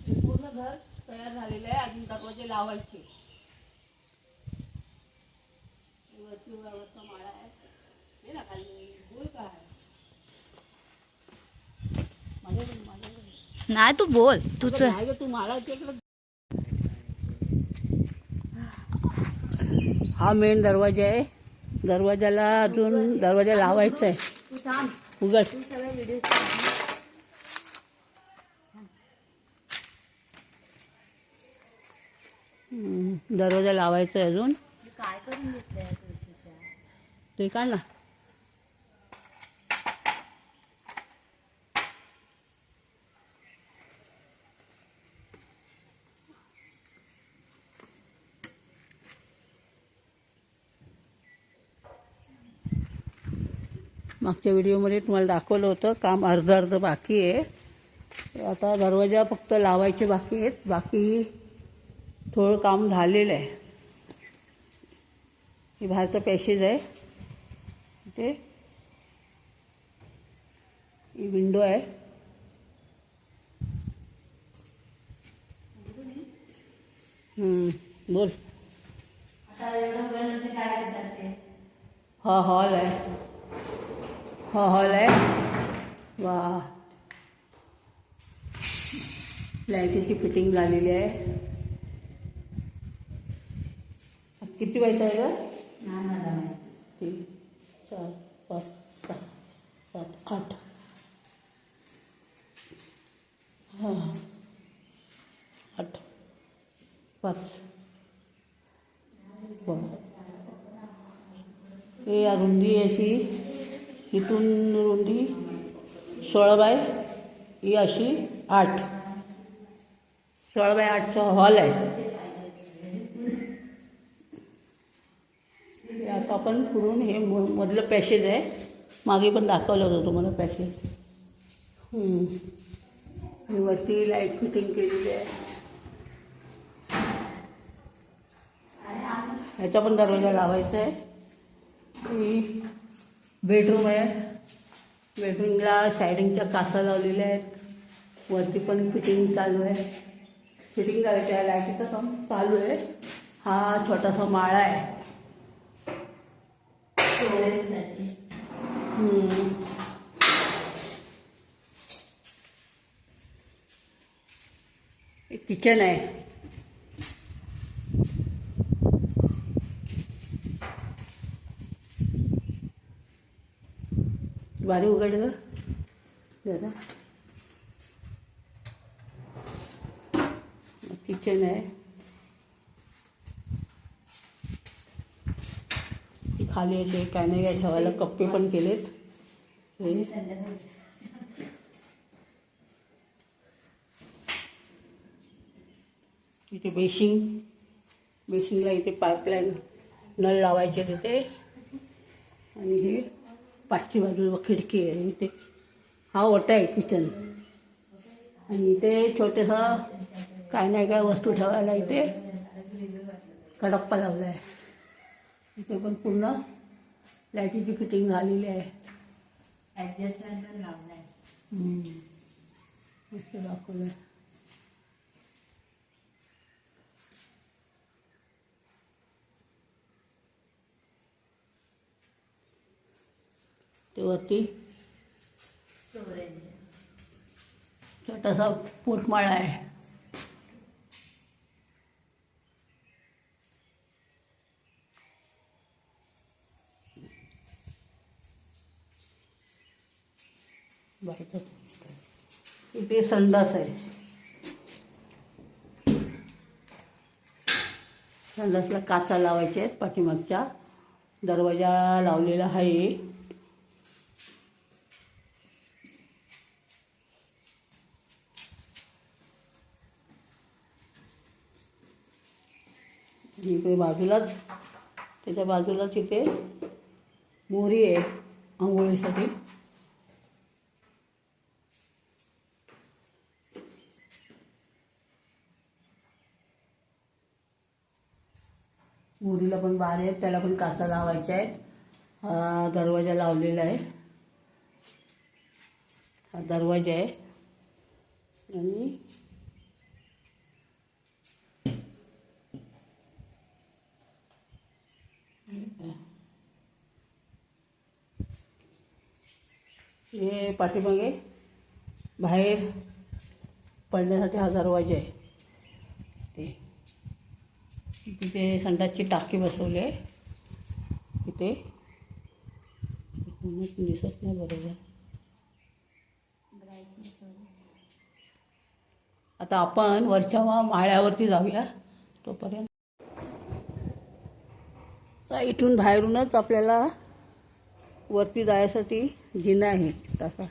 पूर्ण घर तयार झालेलं आहे. अजून दरवाजे लावायचे. वरती वरचा माळा आहे. हे ना खाली बोल काय नाही तू बोल तुझं. नाही ग, तू माळा इकडे. हा मेन दरवाजा आहे. दरवाजाला अजून दरवाजा लावायचा आहे. उघड. दरवाजा लावायचा आहे अजून. काय करून घेतलंय ते काढ ना. मागच्या व्हिडिओमध्ये तुम्हाला दाखवलं होतं काम अर्ध बाकी आहे. आता दरवाजा फक्त लावायचे बाकी आहेत. बाकी थोडं काम झालेलं आहे. हे बाहेरचं पॅसेज आहे. ते ही विंडो आहे. बोल. हा हॉल आहे. हा हॉल आहे. वा, लाईटीची फिटिंग झालेली आहे. किती व्हायचं आहे का? 3 4 5 6 7 8. हां 8 5. हे रुंदी अशी इथून रुंदी 16 बाय ही अशी 8. 16 बाय 8चा हॉल आहे. आता आपण पुढून हे मधलं पॅसेज आहे. मागे पण दाखवलं होतं तुम्हाला पॅसेज. आणि वरती लाईट फिटिंग केलेली आहे. ह्याचा पण दरवाजा लावायचा आहे. ही बेडरूम आहे. बेडरूमला सायडिंगच्या काचा लावलेल्या आहेत. वरती पण फिटिंग चालू आहे. फिटिंग करायचं आहे. लाईटीचं काम चालू आहे. हा छोटासा माळा आहे. किचन आहे. बारी उघड ग दादा. किचन आहे. खाली असे काय नाही काय ठेवायला कप्पे पण केलेत. इथे बेसिंगला इथे पाईपलाईन नळ लावायचे तिथे. आणि ही पाठची बाजूला खिडकी आहे. इथे हा ओटा आहे किचन. आणि इथे छोटंसं काय नाही काय वस्तू ठेवायला इथे कडप्पा लावला आहे. इथे पण पूर्ण लाईटीची फिटिंग झालेली आहे. ऍडजस्टमेंट पण लावलाय. मस्त दाखवलं. ते वरती स्टोरेज छोटासा पोटमाळा आहे. इथे संडास आहे. संडासला काचा लावायचे आहेत. पाठीमागच्या दरवाजा लावलेला आहे. इकडे बाजूलाच त्याच्या बाजूलाच इथे मोरी आहे आंघोळीसाठी. मोरीला पण बार आहेत. त्याला पण काचा लावायच्या आहेत. हा दरवाजा लावलेला आहे. हा दरवाजा आहे. आणि हे पाठीमागे बाहेर पडण्यासाठी हा दरवाजा आहे. ते तिथे संडासची टाकी बसवली आहे. तिथे दिसत नाही बरोबर. आता आपण वरच्या माळ्यावरती जाऊया तोपर्यंत. इथून बाहेरूनच आपल्याला वरती जायसाठी जिना आहे तसा.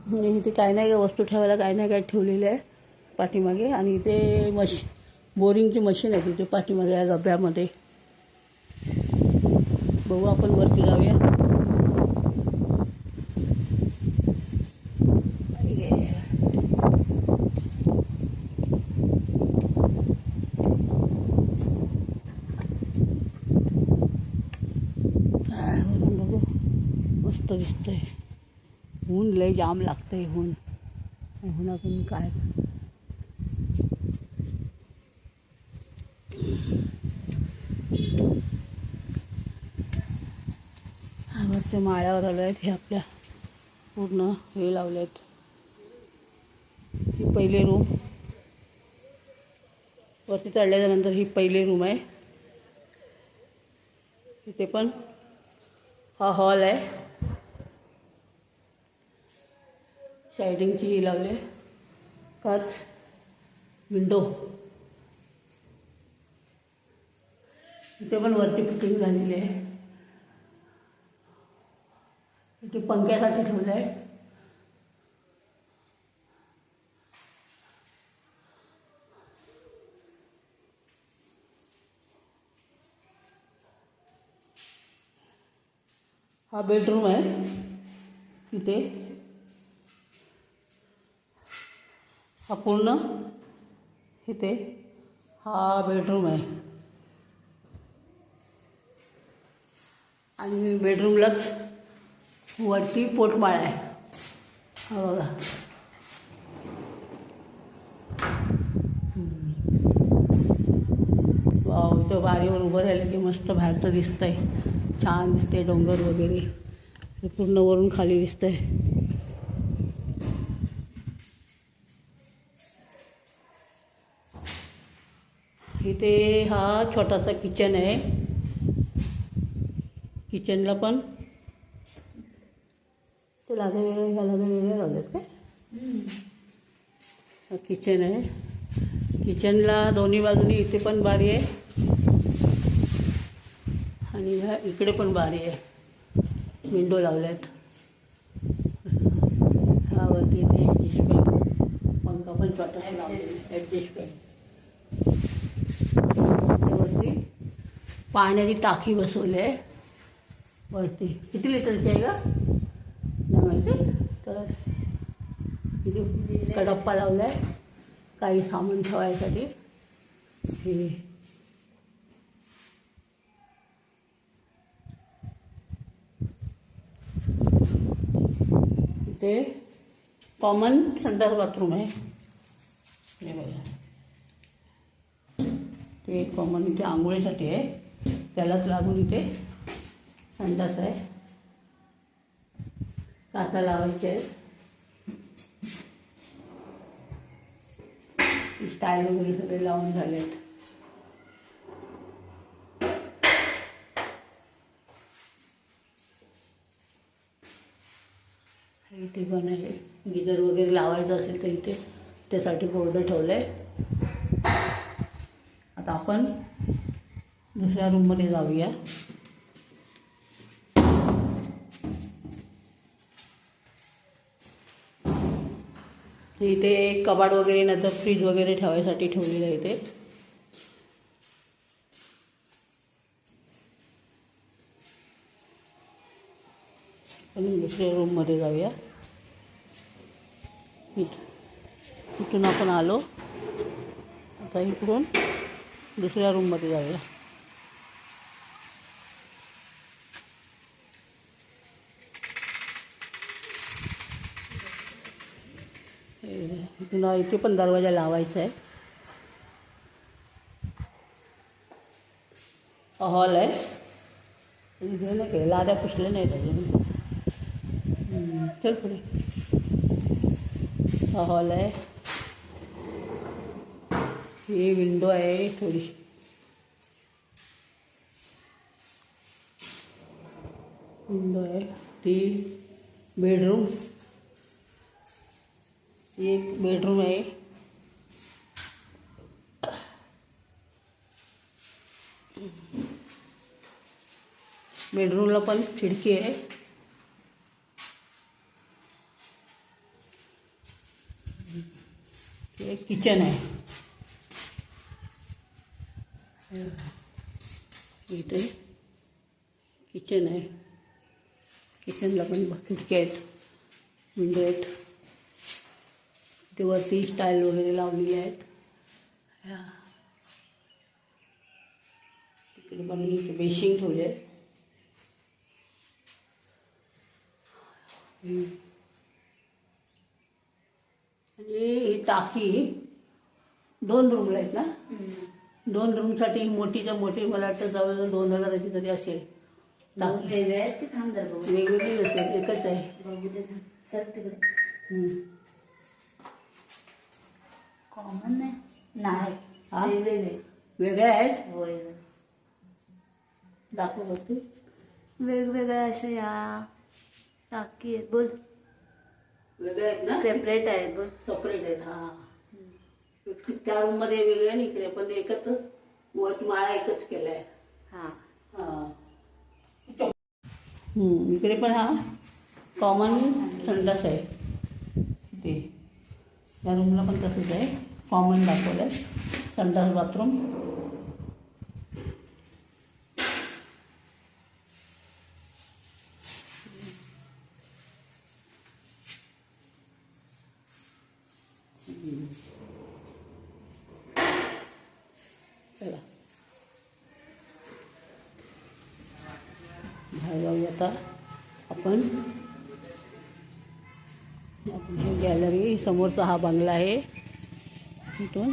म्हणजे इथे काय नाही काय वस्तू ठेवायला काय नाही काय ठेवलेलं आहे पाठीमागे. आणि इथे बोरिंगची मशीन आहे तिथे पाठीमागे या डब्यामध्ये. बघू आपण वरती जाऊया. बघू मस्त दिसतंय. ऊन लय जाम लागतंय. ऊनातून काय वरच्या माळ्यावर आलो आहेत. हे आपल्या पूर्ण हे लावले आहेत. ही पहिली रूम. वरती चढल्यानंतर ही पहिली रूम आहे. इथे पण हा हॉल आहे. सायडिंगची ही लावले काच विंडो. इथे पण वरती फिटिंग झालेली आहे. इथे पंख्यासाठी ठेवलं आहे. हा बेडरूम आहे. इथे हा पूर्ण इथे हा बेडरूम आहे. आणि बेडरूमलाच वरती पोटमाळ आहे. हा बघा. वाव, इथं बारीवर उभं राहिलं की मस्त बाहेरचं दिसतंय. छान दिसते डोंगर वगैरे. हे पूर्ण वरून खाली दिसतंय. इथे हा छोटासा किचन आहे. किचनला पण ते लादे वेगळे वेगळे लावलेत काय. हा किचन आहे. किचनला दोन्ही बाजूनी इथे पण बारी आहे आणि ह्या इकडे पण बारी आहे. विंडो लावल्यात. हा वरती इथे ॲडजस्ट फॅन. पंखा पण छोटा लावलेला ॲडजस्ट फॅन. वरती पाण्याची टाकी बसवली आहे. वरती किती लिटरची आहे का नाही माहिती. तर इथे कडप्पा लावला आहे काही सामान ठेवायसाठी. हे इथे कॉमन संडास बाथरूम आहे. हे बघा, ते कॉमन इथे आंघोळीसाठी आहे. त्यालाच लागून इथे संडास आहे. काचा लावायचे आहेत. स्टाईल वगैरे सगळे लावून झाले आहेत. इथे पण आहे. गिजर वगैरे लावायचं असेल तर इथे त्यासाठी बोर्ड ठेवलं आहे. आता आपण दुसऱ्या रूममध्ये जाऊया. इथे कबाड वगैरे नंतर फ्रीज वगैरे ठेवायसाठी ठेवलेलं आहे इथे. आणि दुसऱ्या रूममध्ये जाऊया. इथून आपण आलो. आता इकडून दुसऱ्या रूममध्ये जाऊया. इथून इथे पण दरवाजा लावायचा आहे. हॉल आहे. हे नाही केलं, लाद्या पुसल्या नाहीत अजून. चल पुढे. हा हॉल आहे. ही विंडो आहे थोडीशी. विंडो आहे ती. बेडरूम. एक बेडरूम आहे. बेडरूमला पण खिडकी आहे. एक किचन आहे. इथे किचन आहे. किचनला पण खिडकी आहेत, विंडो आहेत. ते वरती स्टाईल वगैरे लावलेली आहेत. तिकडे पण इथे बेसिंग ठेवले आहे. म्हणजे ही टाकी 2 रूमला आहेत ना. 2 रूमसाठी मोठीच्या मोठी मला वाटतं जवळजवळ 2000ची तरी असेल. टाकी वेगळे आहेत की थांब जरा बघू. वेगवेगळी नसेल, एकच आहे. बघू दे थांब. सर तिकडे कॉमन नाही. हा? वेगवेगळे. वेगळ्या आहेत. होय. दाखव बघते. वेगवेगळ्या अशा या टाकी आहेत. बोल. वेगळ्या आहेत ना. सेपरेट आहेत. बोल. सेपरेट आहेत. हा 4 रूममध्ये वेगळे आणि इकडे पण एकत्र. वर माळा एकच केलाय. हा. हा. इकडे पण हा कॉमन संडास आहे. ते त्या रूमला पण तसंच आहे. कॉमन दाखवलं आहे. संडास बाथरूम. चला बाहेर जाऊया आता आपण. ही गॅलरी. समोरचा हा बंगला आहे. इथून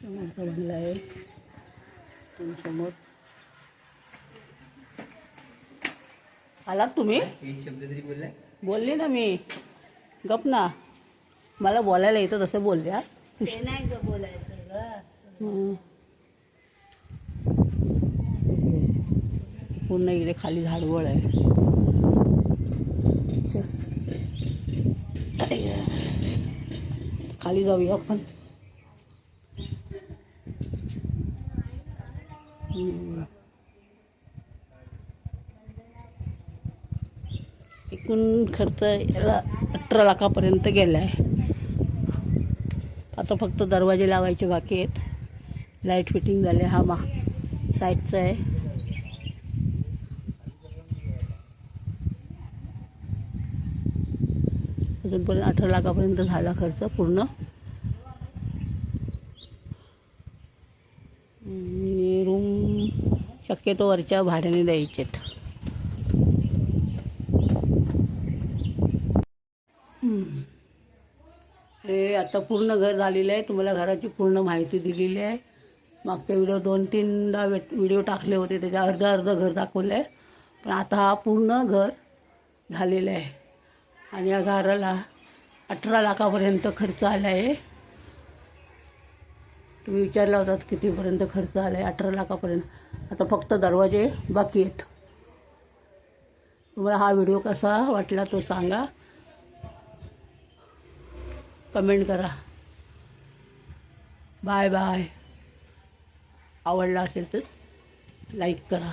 समोरचा बंगला आहे. समोर आलात तुम्ही. एक शब्द तरी बोललाय. बोलले ना मी. गप ना. मला बोलायला येतं तसं बोल द्या. ते नाही ग बोलायचं ग. पूर्ण इकडे खाली झाडवळ आहे. खाली जाऊया आपण. एकूण खर्च याला 18 लाखापर्यंत गेला आहे. आता फक्त दरवाजे लावायचे बाकी आहेत. लाईट फिटिंग झाले. हा साईडचा आहे. अजूनपर्यंत 18 लाखापर्यंत झाला खर्च पूर्ण. रूम शक्यतो वरच्या भाड्याने द्यायचेत. हे आता पूर्ण घर झालेलं आहे. तुम्हाला घराची पूर्ण माहिती दिलेली आहे. मागच्या व्हिडिओ 2-3दा व्हिडिओ टाकले होते, त्याच्या अर्ध घर दाखवलं आहे. पण आता हा पूर्ण घर झालेलं आहे. आणि या घराला 18 लाखापर्यंत खर्च आला आहे. तुम्ही विचारला होतात कितीपर्यंत खर्च आला आहे. 18 लाखापर्यंत. आता फक्त दरवाजे बाकी आहेत. तुम्हाला हा व्हिडिओ कसा वाटला तो सांगा. कमेंट करा. Bye bye. आवडला असेल तर लाईक करा.